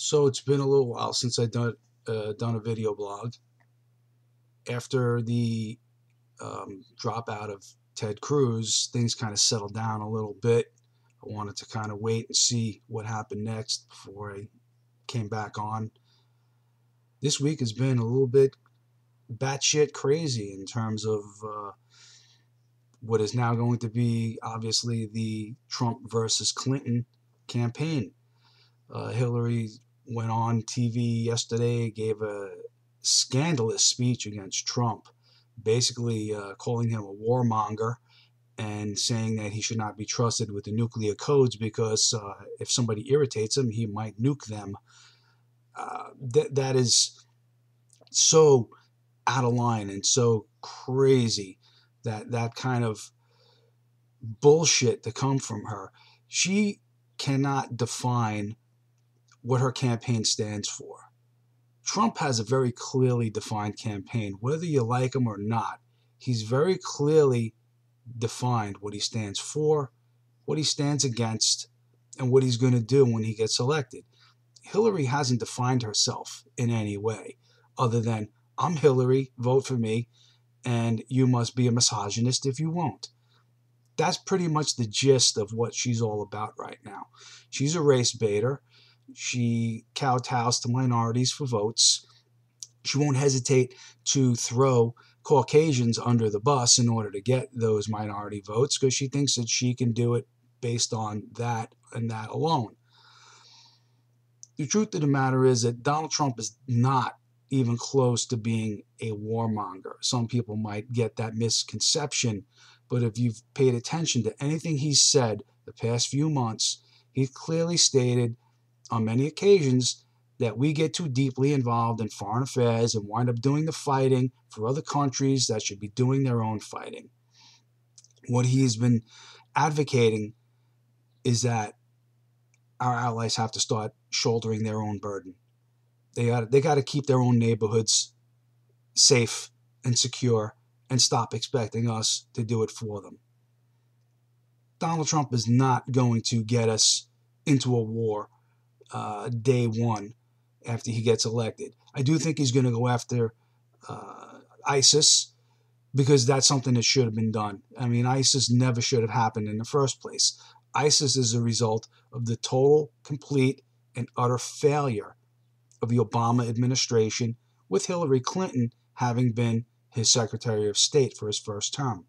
So it's been a little while since I've done a video blog. After the dropout of Ted Cruz, things kind of settled down a little bit. I wanted to kind of wait and see what happened next before I came back on. This week has been a little bit batshit crazy in terms of what is now going to be obviously the Trump versus Clinton campaign. Hillary went on TV yesterday, gave a scandalous speech against Trump, basically calling him a warmonger and saying that he should not be trusted with the nuclear codes because if somebody irritates him, he might nuke them. That is so out of line and so crazy that kind of bullshit to come from her. She cannot define what her campaign stands for. Trump has a very clearly defined campaign. Whether you like him or not, he's very clearly defined what he stands for, what he stands against, and what he's going to do when he gets elected. Hillary hasn't defined herself in any way other than, I'm Hillary, vote for me, and you must be a misogynist if you won't. That's pretty much the gist of what she's all about right now. She's a race baiter. She kowtows to minorities for votes. She won't hesitate to throw Caucasians under the bus in order to get those minority votes because she thinks that she can do it based on that and that alone. The truth of the matter is that Donald Trump is not even close to being a warmonger. Some people might get that misconception, but if you've paid attention to anything he's said the past few months, he clearly stated on many occasions that we get too deeply involved in foreign affairs and wind up doing the fighting for other countries that should be doing their own fighting. What he has been advocating is that our allies have to start shouldering their own burden. They got to keep their own neighborhoods safe and secure and stop expecting us to do it for them. Donald Trump is not going to get us into a war day one after he gets elected. I do think he's going to go after ISIS because that's something that should have been done. I mean, ISIS never should have happened in the first place. ISIS is a result of the total, complete, and utter failure of the Obama administration, with Hillary Clinton having been his Secretary of State for his first term.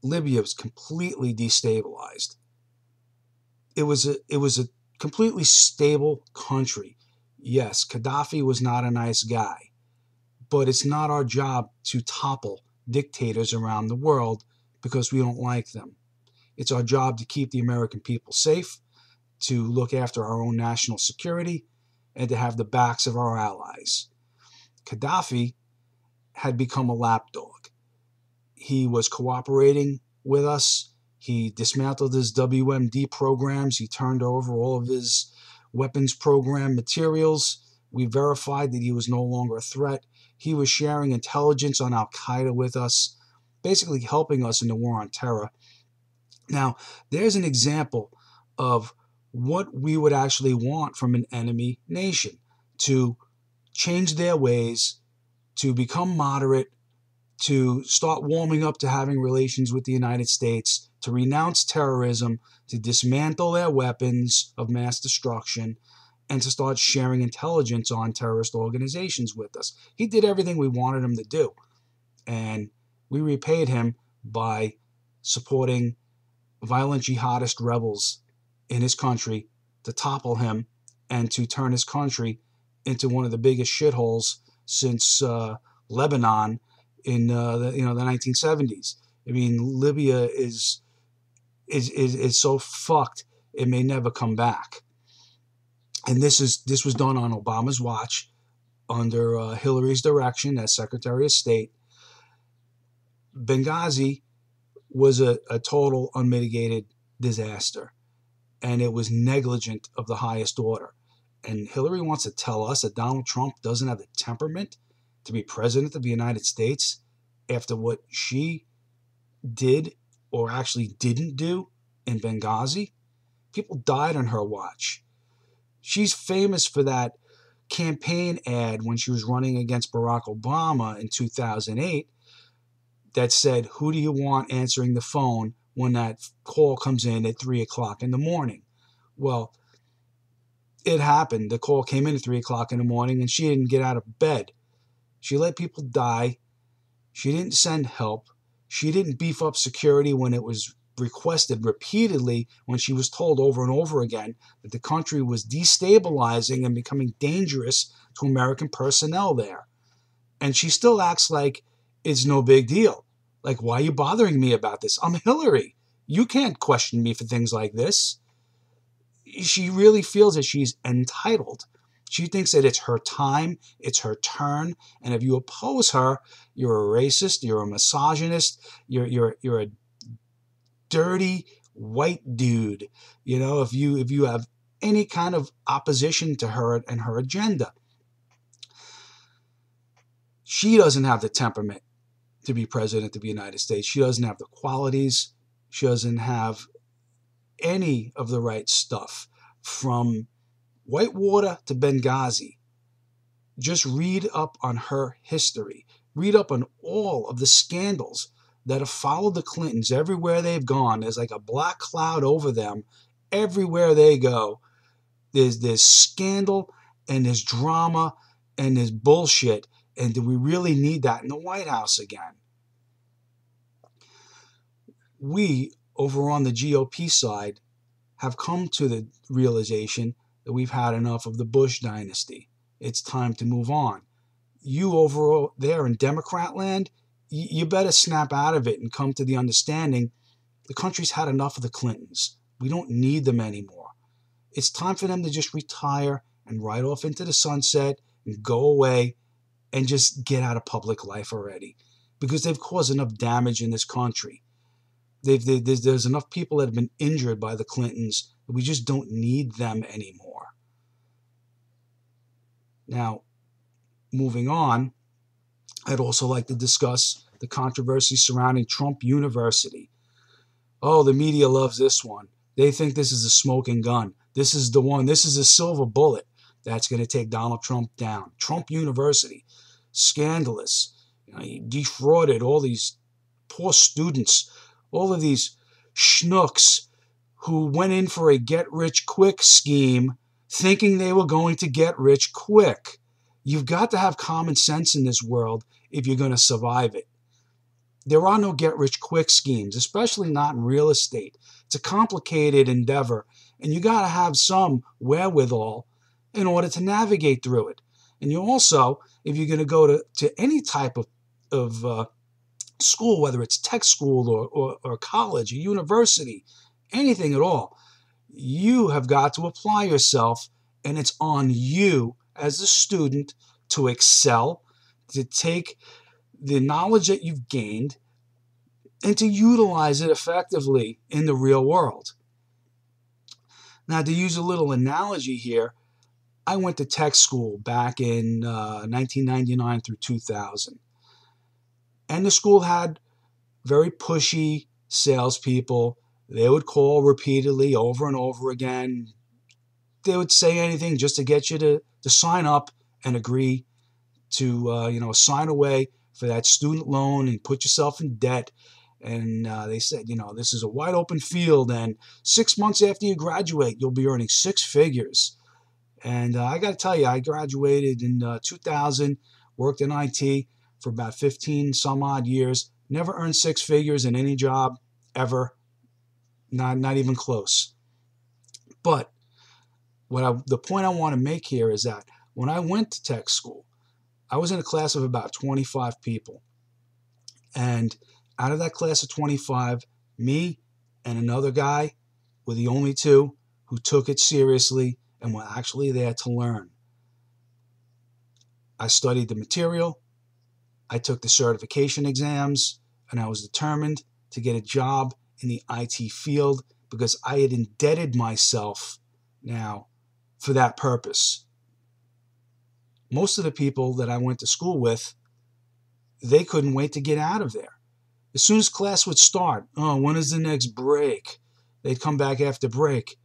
Libya was completely destabilized. It was a completely stable country. Yes, Gaddafi was not a nice guy, but it's not our job to topple dictators around the world because we don't like them. It's our job to keep the American people safe, to look after our own national security, and to have the backs of our allies. Gaddafi had become a lapdog. He was cooperating with us. He dismantled his WMD programs. He turned over all of his weapons program materials. We verified that he was no longer a threat. He was sharing intelligence on Al-Qaeda with us, basically helping us in the war on terror. Now, there's an example of what we would actually want from an enemy nation: to change their ways, to become moderate, to start warming up to having relations with the United States, to renounce terrorism, to dismantle their weapons of mass destruction, and to start sharing intelligence on terrorist organizations with us. He did everything we wanted him to do, and we repaid him by supporting violent jihadist rebels in his country to topple him and to turn his country into one of the biggest shitholes since Lebanon in the 1970s. I mean, Libya is so fucked it may never come back. And this was done on Obama's watch under Hillary's direction as Secretary of State. Benghazi was a total unmitigated disaster, and it was negligent of the highest order. And Hillary wants to tell us that Donald Trump doesn't have the temperament to be president of the United States after what she did or actually didn't do in Benghazi. People died on her watch. She's famous for that campaign ad when she was running against Barack Obama in 2008 that said, "Who do you want answering the phone when that call comes in at 3 o'clock in the morning?" Well, it happened. The call came in at 3 o'clock in the morning and she didn't get out of bed. She let people die. She didn't send help. She didn't beef up security when it was requested repeatedly, when she was told over and over again that the country was destabilizing and becoming dangerous to American personnel there. And she still acts like it's no big deal. Like, why are you bothering me about this? I'm Hillary. You can't question me for things like this. She really feels that she's entitled. She thinks that it's her time, it's her turn, and if you oppose her, you're a racist, you're a misogynist, you're a dirty white dude. You know, if you have any kind of opposition to her and her agenda. She doesn't have the temperament to be president of the United States. She doesn't have the qualities. She doesn't have any of the right stuff. From Whitewater to Benghazi, just read up on her history. Read up on all of the scandals that have followed the Clintons everywhere they've gone. There's like a black cloud over them everywhere they go. There's scandal and there's drama and there's bullshit. And do we really need that in the White House again? We, over on the GOP side, have come to the realization that we've had enough of the Bush dynasty. It's time to move on. You over there in Democrat land, you better snap out of it and come to the understanding the country's had enough of the Clintons. We don't need them anymore. It's time for them to just retire and ride off into the sunset and go away and just get out of public life already, because they've caused enough damage in this country. There's enough people that have been injured by the Clintons that we just don't need them anymore. Now, moving on, I'd also like to discuss the controversy surrounding Trump University. Oh, the media loves this one. They think this is a smoking gun. This is the one. This is a silver bullet that's going to take Donald Trump down. Trump University, scandalous. He defrauded all these poor students, all of these schnooks who went in for a get-rich-quick scheme thinking they were going to get rich quick. You've got to have common sense in this world if you're going to survive it. There are no get-rich-quick schemes, especially not in real estate. It's a complicated endeavor, and you got to have some wherewithal in order to navigate through it. And you also, if you're going to go to any type of school, whether it's tech school or college or university, anything at all, you have got to apply yourself, and it's on you as a student to excel, to take the knowledge that you've gained and to utilize it effectively in the real world. Now, to use a little analogy here, I went to tech school back in 1999 through 2000. And the school had very pushy salespeople. They would call repeatedly over and over again. They would say anything just to get you to sign up and agree to sign away for that student loan and put yourself in debt. And they said, this is a wide open field, and 6 months after you graduate, you'll be earning six figures. And I got to tell you, I graduated in 2000, worked in IT for about 15 some odd years, never earned six figures in any job ever, not even close. But the point I want to make here is that when I went to tech school, I was in a class of about 25 people. And out of that class of 25, me and another guy were the only two who took it seriously and were actually there to learn. I studied the material, I took the certification exams, and I was determined to get a job in the IT field because I had indebted myself now for that purpose. Most of the people that I went to school with, they couldn't wait to get out of there. As soon as class would start, when is the next break? They'd come back after break.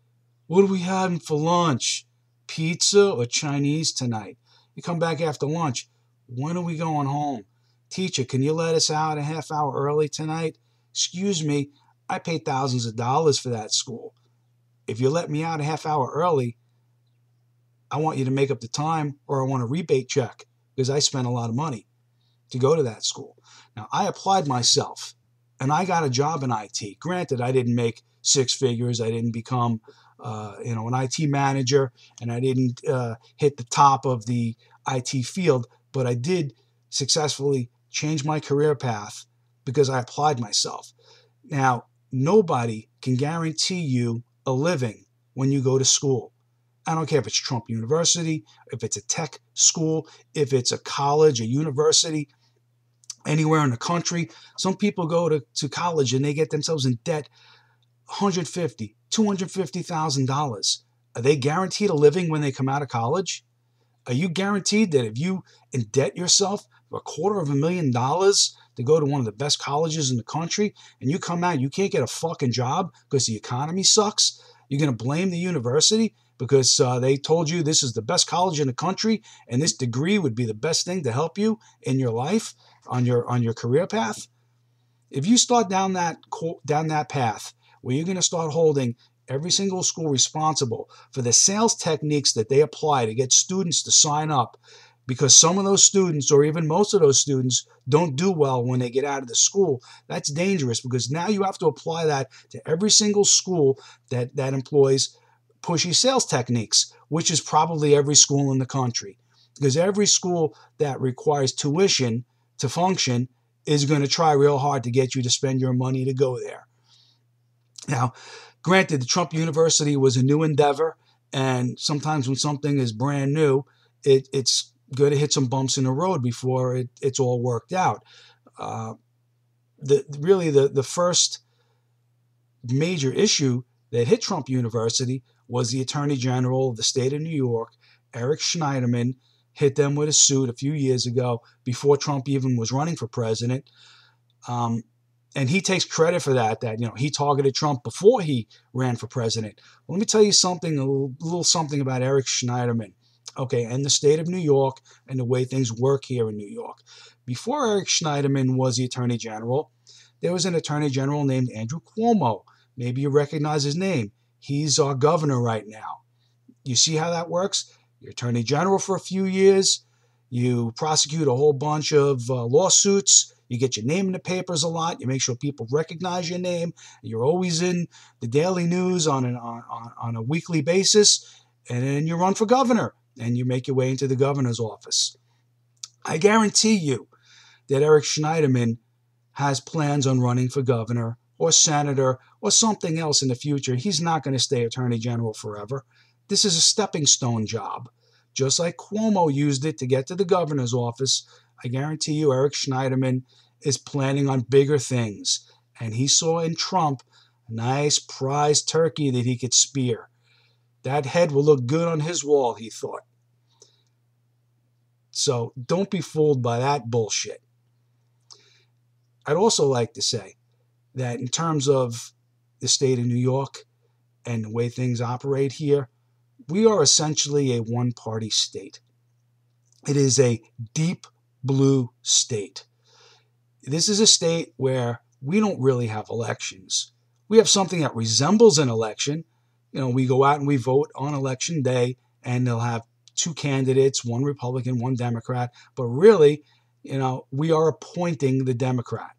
What are we having for lunch? pizza or Chinese tonight? You come back after lunch. When are we going home? Teacher, can you let us out a half hour early tonight? Excuse me, I paid thousands of dollars for that school. If you let me out a half hour early, I want you to make up the time, or I want a rebate check because I spent a lot of money to go to that school. Now, I applied myself and I got a job in IT. Granted, I didn't make six figures. I didn't become an IT manager, and I didn't hit the top of the IT field, but I did successfully change my career path because I applied myself. Now, nobody can guarantee you a living when you go to school. I don't care if it's Trump University, if it's a tech school, if it's a college, a university, anywhere in the country. Some people go to college and they get themselves in debt $150,000, $250,000. Are they guaranteed a living when they come out of college? Are you guaranteed that if you indebt yourself for $250,000 to go to one of the best colleges in the country and you come out, you can't get a fucking job because the economy sucks? You're going to blame the university because they told you this is the best college in the country and this degree would be the best thing to help you in your life on your career path? If you start down that path where you're going to start holding every single school responsible for the sales techniques that they apply to get students to sign up, because some of those students, or even most of those students, don't do well when they get out of the school, that's dangerous, because now you have to apply that to every single school that employs pushy sales techniques, which is probably every school in the country. Because every school that requires tuition to function is going to try real hard to get you to spend your money to go there. Now, granted, the Trump University was a new endeavor, and sometimes when something is brand new, it's going to hit some bumps in the road before it's all worked out. The first major issue that hit Trump University was the Attorney General of the state of New York, Eric Schneiderman, hit them with a suit a few years ago before Trump even was running for president. And he takes credit for that he targeted Trump before he ran for president. Well, let me tell you something, a little something about Eric Schneiderman, okay, and the state of New York and the way things work here in New York. Before Eric Schneiderman was the Attorney General, there was an Attorney General named Andrew Cuomo. Maybe you recognize his name. He's our governor right now. You see how that works? You're Attorney General for a few years. You prosecute a whole bunch of lawsuits. You get your name in the papers a lot. You make sure people recognize your name. You're always in the daily news on a weekly basis. And then you run for governor and you make your way into the governor's office. I guarantee you that Eric Schneiderman has plans on running for governor or senator or something else in the future. He's not going to stay Attorney General forever. This is a stepping stone job. Just like Cuomo used it to get to the governor's office, I guarantee you Eric Schneiderman is planning on bigger things. And he saw in Trump a nice prize turkey that he could spear. That head will look good on his wall, he thought. So don't be fooled by that bullshit. I'd also like to say that in terms of the state of New York and the way things operate here, we are essentially a one-party state. It is a deep blue state. This is a state where we don't really have elections. We have something that resembles an election. We go out and we vote on election day, and they'll have two candidates, one Republican, one Democrat. But really, we are appointing the Democrat.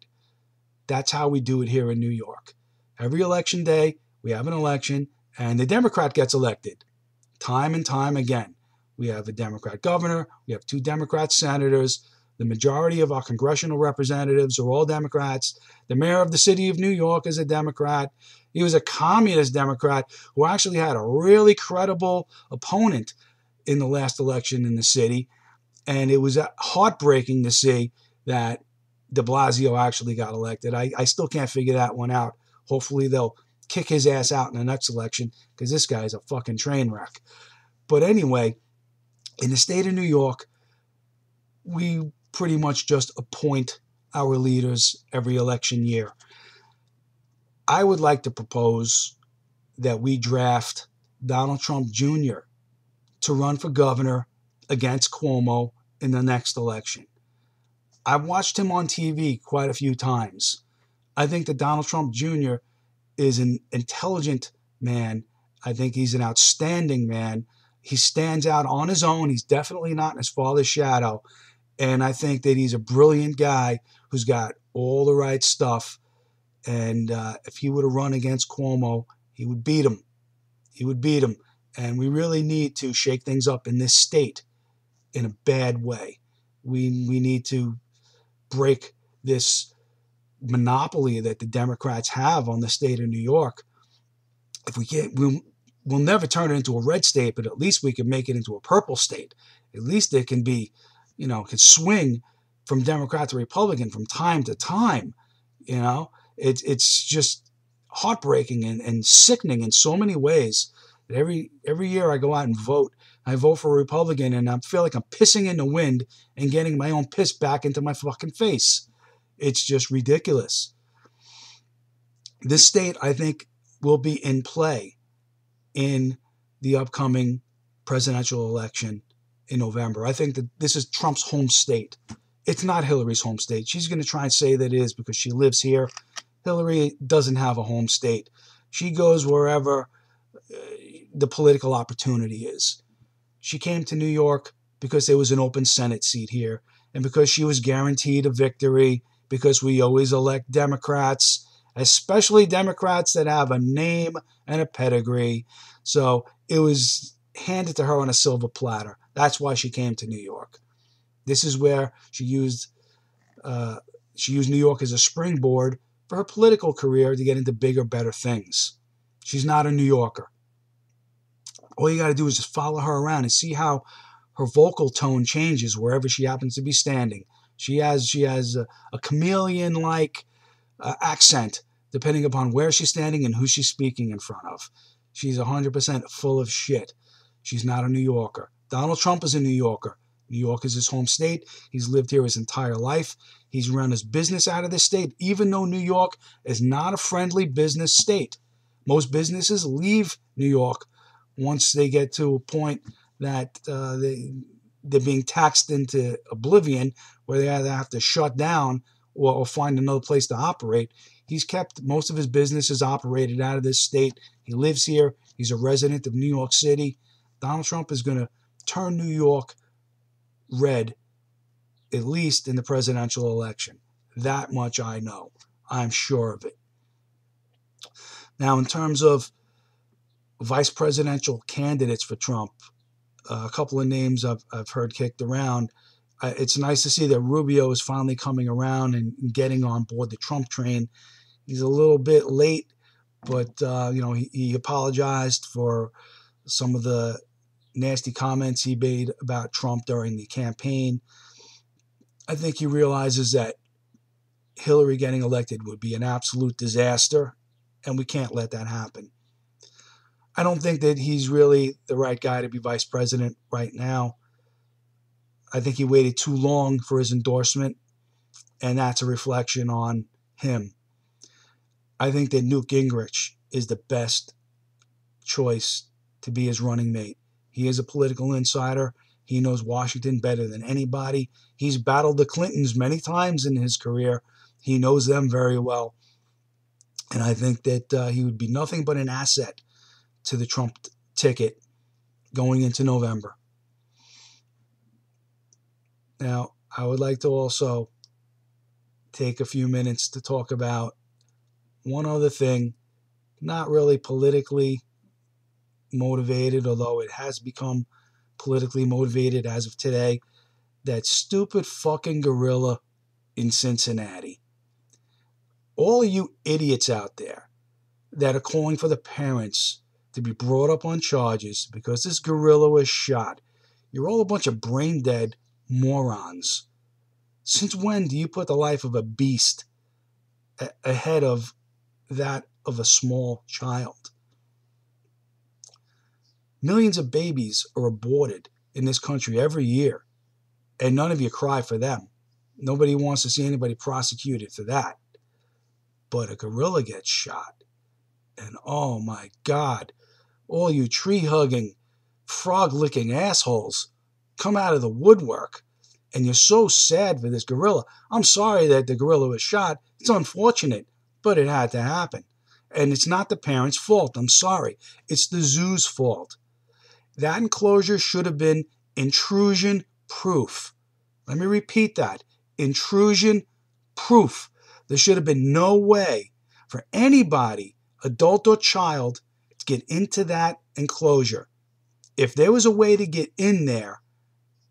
That's how we do it here in New York. Every election day, we have an election, and the Democrat gets elected. Time and time again. We have a Democrat governor. We have two Democrat senators. The majority of our congressional representatives are all Democrats. The mayor of the city of New York is a Democrat. He was a communist Democrat who actually had a really credible opponent in the last election in the city. And it was heartbreaking to see that de Blasio actually got elected. I still can't figure that one out. Hopefully they'll kick his ass out in the next election, because this guy's a fucking train wreck. But anyway, in the state of New York, we pretty much just appoint our leaders every election year. I would like to propose that we draft Donald Trump Jr. to run for governor against Cuomo in the next election. I've watched him on TV quite a few times. I think that Donald Trump Jr. is an intelligent man. I think he's an outstanding man. He stands out on his own. He's definitely not in his father's shadow. And I think that he's a brilliant guy who's got all the right stuff. And if he were to run against Cuomo, he would beat him. He would beat him. And we really need to shake things up in this state in a bad way. We need to break this monopoly that the Democrats have on the state of New York. If we can't, we'll never turn it into a red state, but at least we can make it into a purple state. At least it can be, can swing from Democrat to Republican from time to time. It's just heartbreaking and sickening in so many ways. Every year I go out and vote. I vote for a Republican, and I feel like I'm pissing in the wind and getting my own piss back into my fucking face. It's just ridiculous. This state, I think, will be in play in the upcoming presidential election in November. I think that this is Trump's home state. It's not Hillary's home state. She's going to try and say that it is because she lives here. Hillary doesn't have a home state. She goes wherever the political opportunity is. She came to New York because there was an open Senate seat here, and because she was guaranteed a victory, because we always elect Democrats, especially Democrats that have a name and a pedigree. So it was handed to her on a silver platter. That's why she came to New York. This is where she used New York as a springboard for her political career to get into bigger, better things. She's not a New Yorker. All you got to do is just follow her around and see how her vocal tone changes wherever she happens to be standing. She has a chameleon-like accent depending upon where she's standing and who she's speaking in front of. She's 100% full of shit. She's not a New Yorker. Donald Trump is a New Yorker. New York is his home state. He's lived here his entire life. He's run his business out of this state, even though New York is not a friendly business state. Most businesses leave New York once they get to a point that they're being taxed into oblivion, where they either have to shut down or find another place to operate. He's kept most of his businesses operated out of this state. He lives here. He's a resident of New York City. Donald Trump is going to turn New York red, at least in the presidential election. That much I know. I'm sure of it. Now, in terms of vice presidential candidates for Trump, a couple of names I've heard kicked around. It's nice to see that Rubio is finally coming around and getting on board the Trump train. He's a little bit late, but he apologized for some of the nasty comments he made about Trump during the campaign. I think he realizes that Hillary getting elected would be an absolute disaster, and we can't let that happen. I don't think that he's really the right guy to be vice president right now. I think he waited too long for his endorsement, and that's a reflection on him. I think that Newt Gingrich is the best choice to be his running mate. He is a political insider. He knows Washington better than anybody. He's battled the Clintons many times in his career. He knows them very well. And I think that he would be nothing but an asset to the Trump ticket going into November. Now, I would like to also take a few minutes to talk about one other thing, not really politically motivated, although it has become politically motivated as of today. That stupid fucking gorilla in Cincinnati. All of you idiots out there that are calling for the parents to be brought up on charges because this gorilla was shot, you're all a bunch of brain dead morons. Since when do you put the life of a beast ahead of that of a small child? Millions of babies are aborted in this country every year, and none of you cry for them. Nobody wants to see anybody prosecuted for that. But a gorilla gets shot, and oh my God, all you tree-hugging, frog-licking assholes come out of the woodwork, and you're so sad for this gorilla. I'm sorry that the gorilla was shot. It's unfortunate, but it had to happen. And it's not the parents' fault. I'm sorry. It's the zoo's fault. That enclosure should have been intrusion proof. Let me repeat that. Intrusion proof. There should have been no way for anybody, adult or child, to get into that enclosure. If there was a way to get in there,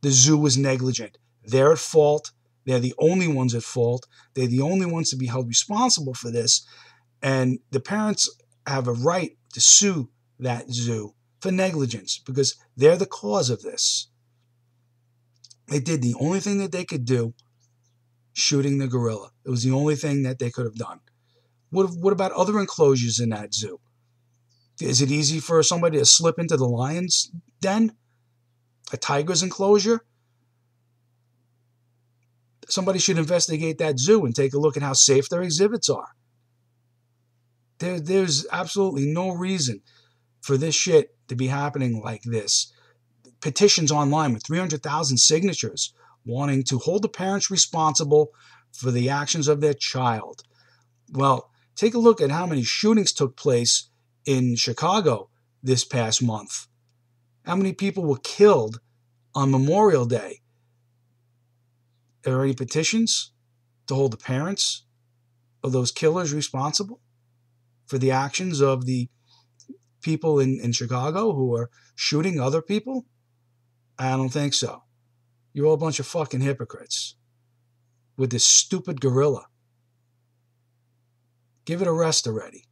the zoo was negligent. They're at fault. They're the only ones at fault. They're the only ones to be held responsible for this. And the parents have a right to sue that zoo for negligence because they're the cause of this. They did the only thing that they could do, shooting the gorilla. It was the only thing that they could have done. What about other enclosures in that zoo? Is it easy for somebody to slip into the lion's den? A tiger's enclosure? Somebody should investigate that zoo and take a look at how safe their exhibits are. There's absolutely no reason for this shit to be happening like this. Petitions online with 300,000 signatures wanting to hold the parents responsible for the actions of their child. Well, take a look at how many shootings took place in Chicago this past month. How many people were killed on Memorial Day? Are there any petitions to hold the parents of those killers responsible for the actions of the people in Chicago who are shooting other people? I don't think so. You're all a bunch of fucking hypocrites with this stupid gorilla. Give it a rest already.